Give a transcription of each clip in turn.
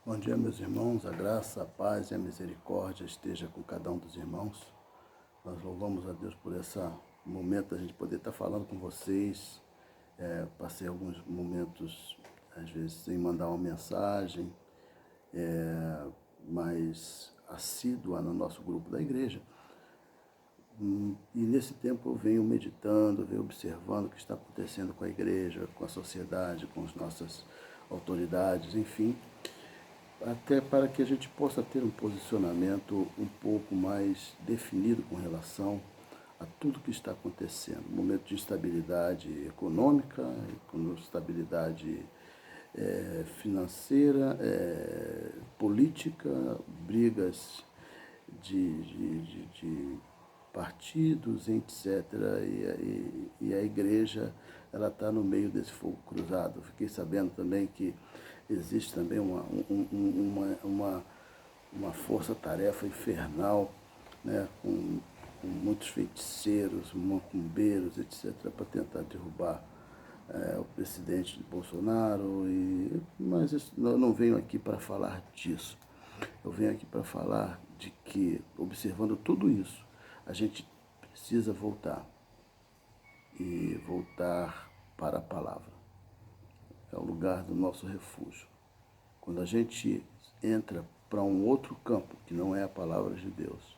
Bom dia, meus irmãos. A graça, a paz e a misericórdia esteja com cada um dos irmãos. Nós louvamos a Deus por esse momento da gente poder estar falando com vocês. Passei alguns momentos, às vezes, sem mandar uma mensagem, mais assídua no nosso grupo da igreja. E nesse tempo eu venho meditando, venho observando o que está acontecendo com a igreja, com a sociedade, com as nossas autoridades, enfim, até para que a gente possa ter um posicionamento um pouco mais definido com relação a tudo que está acontecendo. Um momento de instabilidade econômica, instabilidade financeira, política, brigas de partidos, etc. E a igreja ela está no meio desse fogo cruzado. Fiquei sabendo também que existe também uma força-tarefa infernal, né, com muitos feiticeiros, macumbeiros, etc., para tentar derrubar o presidente Bolsonaro. Mas eu não venho aqui para falar disso. Eu venho aqui para falar de que, observando tudo isso, a gente precisa voltar para a palavra. É o lugar do nosso refúgio. Quando a gente entra para um outro campo, que não é a palavra de Deus,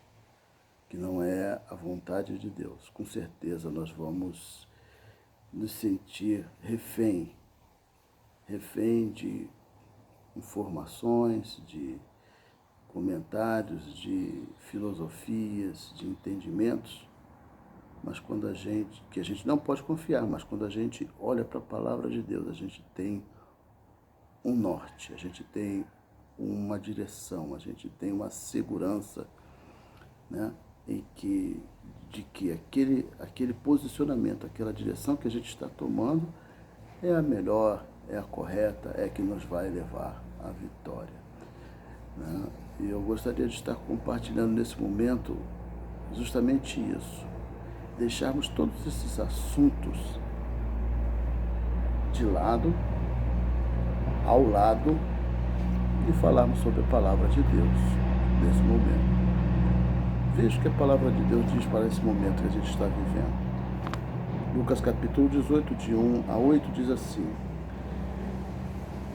que não é a vontade de Deus, com certeza nós vamos nos sentir refém de informações, de comentários, de filosofias, de entendimentos, mas que a gente não pode confiar, mas quando a gente olha para a palavra de Deus, a gente tem um norte, a gente tem uma direção, a gente tem uma segurança, né, de que aquele posicionamento, aquela direção que a gente está tomando é a melhor, é a correta, é a que nos vai levar à vitória, né? E eu gostaria de estar compartilhando nesse momento justamente isso. Deixarmos todos esses assuntos de lado, ao lado, e falarmos sobre a palavra de Deus nesse momento. Veja o que a palavra de Deus diz para esse momento que a gente está vivendo. Lucas capítulo 18, de 1 a 8, diz assim: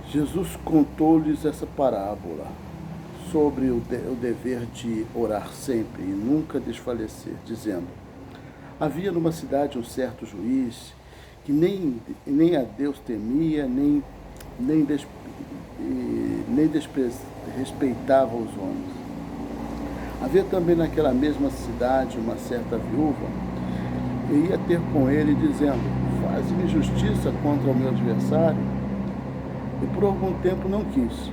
Jesus contou-lhes essa parábola sobre o dever de orar sempre e nunca desfalecer, dizendo: havia numa cidade um certo juiz que nem a Deus temia, nem respeitava os homens. Havia também naquela mesma cidade uma certa viúva que ia ter com ele, dizendo: faze-me justiça contra o meu adversário. E por algum tempo não quis.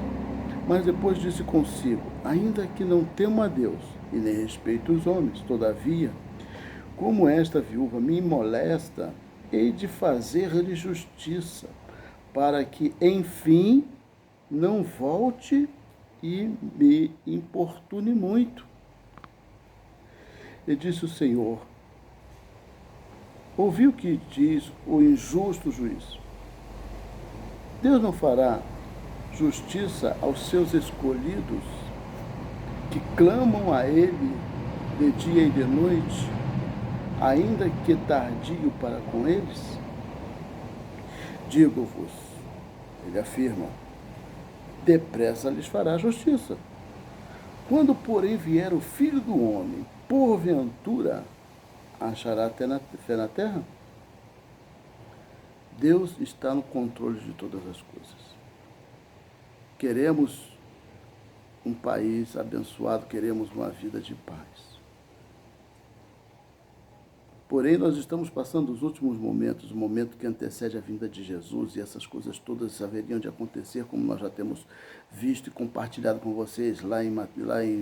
Mas depois disse consigo: ainda que não temo a Deus e nem respeito os homens, todavia, como esta viúva me molesta, hei de fazer-lhe justiça, para que, enfim, não volte e me importune muito. E disse o Senhor: ouvi o que diz o injusto juiz. Deus não fará justiça aos seus escolhidos, que clamam a Ele de dia e de noite, ainda que tardio para com eles? Digo-vos, ele afirma, depressa lhes fará justiça. Quando, porém, vier o Filho do Homem, porventura, achará fé na terra? Deus está no controle de todas as coisas. Queremos um país abençoado, queremos uma vida de paz. Porém, nós estamos passando os últimos momentos, o momento que antecede a vinda de Jesus, e essas coisas todas haveriam de acontecer, como nós já temos visto e compartilhado com vocês lá em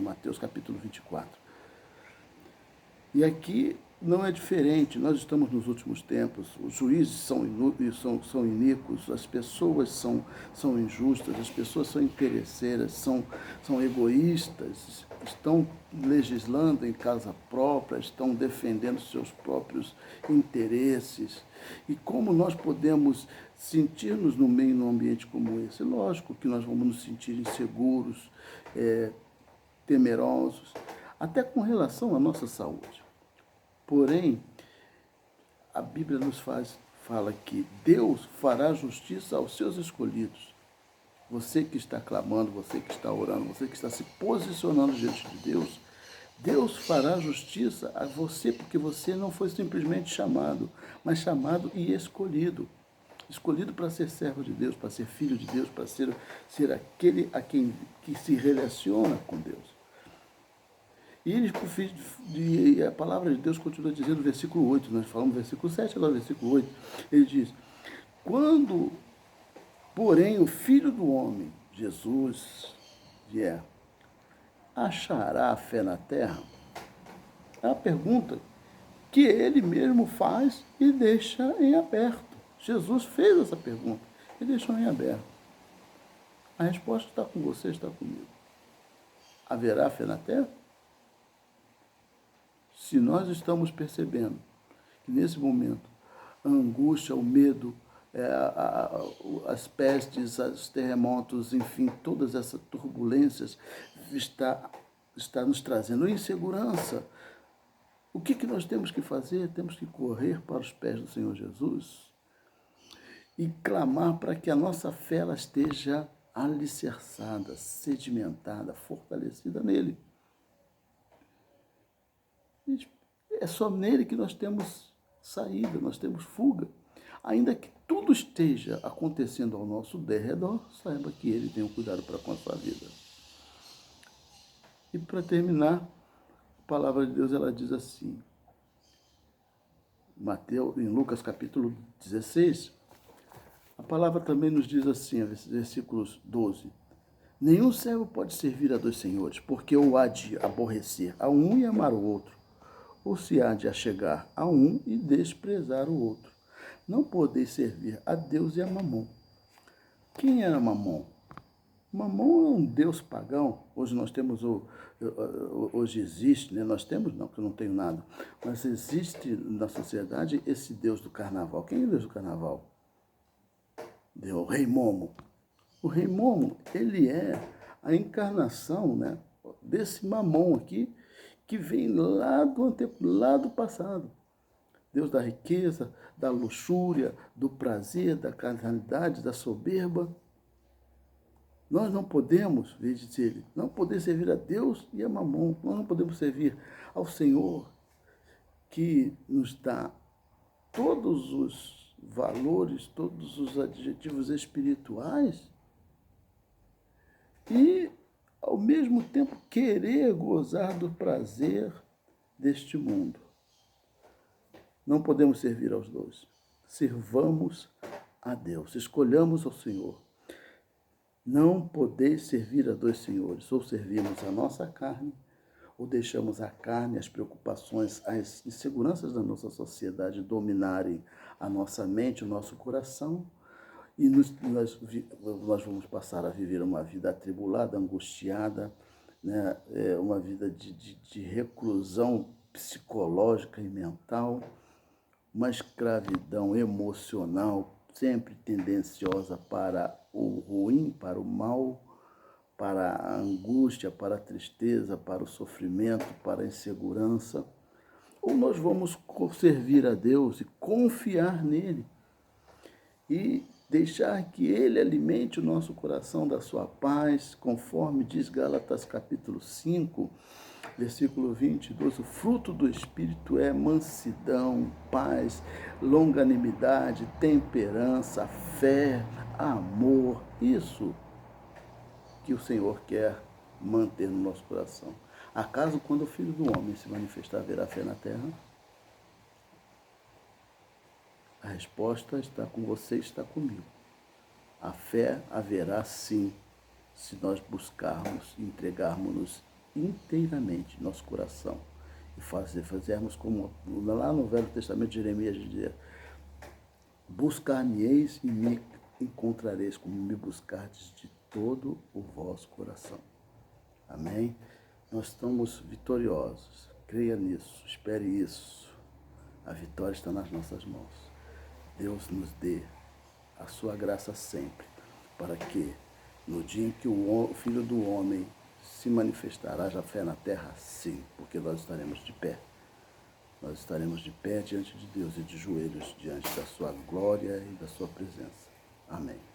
Mateus capítulo 24. E aqui não é diferente. Nós estamos nos últimos tempos, os juízes são iníquos, as pessoas são injustas, as pessoas são interesseiras, são egoístas, estão legislando em casa própria, estão defendendo seus próprios interesses. E como nós podemos sentir-nos no meio, num ambiente como esse? Lógico que nós vamos nos sentir inseguros, temerosos, até com relação à nossa saúde. Porém, a Bíblia fala que Deus fará justiça aos seus escolhidos. Você que está clamando, você que está orando, você que está se posicionando diante de Deus, Deus fará justiça a você, porque você não foi simplesmente chamado, mas chamado e escolhido. Escolhido para ser servo de Deus, para ser filho de Deus, para ser aquele que se relaciona com Deus. E a palavra de Deus continua dizendo no versículo 8, nós falamos versículo 7, agora versículo 8, ele diz: quando, porém, o Filho do Homem, Jesus, vier, achará a fé na terra? É a pergunta que ele mesmo faz e deixa em aberto. Jesus fez essa pergunta e deixou em aberto. A resposta está com você, está comigo. Haverá fé na terra? Se nós estamos percebendo que nesse momento a angústia, o medo, as pestes, os terremotos, enfim, todas essas turbulências está nos trazendo insegurança, o que nós temos que fazer? Temos que correr para os pés do Senhor Jesus e clamar para que a nossa fé ela esteja alicerçada, sedimentada, fortalecida nele. É só nele que nós temos saída, nós temos fuga. Ainda que tudo esteja acontecendo ao nosso derredor, saiba que ele tem um cuidado para com a sua vida. E para terminar, a palavra de Deus ela diz assim, em Lucas capítulo 16, a palavra também nos diz assim, versículos 12, nenhum servo pode servir a dois senhores, porque ou há de aborrecer a um e amar o outro, ou se há de achegar a um e desprezar o outro. Não podeis servir a Deus e a Mamon. Quem era Mamon? Mamon é um deus pagão. Hoje nós temos hoje existe, né? Nós temos não, porque eu não tenho nada, mas existe na sociedade esse deus do carnaval. Quem é o deus do carnaval? O Rei Momo. O Rei Momo, ele é a encarnação, né, desse Mamon aqui, que vem lá do passado. Deus da riqueza, da luxúria, do prazer, da carnalidade, da soberba. Nós não podemos, veja ele, não podemos servir a Deus e a Mamon. Nós não podemos servir ao Senhor que nos dá todos os valores, todos os adjetivos espirituais e ao mesmo tempo querer gozar do prazer deste mundo. Não podemos servir aos dois. Servamos a Deus, escolhamos ao Senhor. Não podeis servir a dois senhores, ou servimos a nossa carne, ou deixamos a carne, as preocupações, as inseguranças da nossa sociedade dominarem a nossa mente, o nosso coração, e nós vamos passar a viver uma vida atribulada, angustiada, né? Uma vida de reclusão psicológica e mental, uma escravidão emocional, sempre tendenciosa para o ruim, para o mal, para a angústia, para a tristeza, para o sofrimento, para a insegurança. Ou nós vamos servir a Deus e confiar nele e deixar que ele alimente o nosso coração da sua paz, conforme diz Gálatas capítulo 5, versículo 22, o fruto do Espírito é mansidão, paz, longanimidade, temperança, fé, amor. Isso que o Senhor quer manter no nosso coração. Acaso quando o Filho do Homem se manifestar, haverá fé na terra? A resposta está com você, está comigo. A fé haverá sim, se nós buscarmos, entregarmos-nos inteiramente nosso coração e fazermos como lá no Velho Testamento de Jeremias dizia: buscar-me-eis e me encontrareis, como me buscardes de todo o vosso coração. Amém? Nós estamos vitoriosos. Creia nisso, espere isso. A vitória está nas nossas mãos. Deus nos dê a sua graça sempre, para que no dia em que o Filho do Homem se manifestará, haja fé na terra, sim, porque nós estaremos de pé. Nós estaremos de pé diante de Deus e de joelhos diante da sua glória e da sua presença. Amém.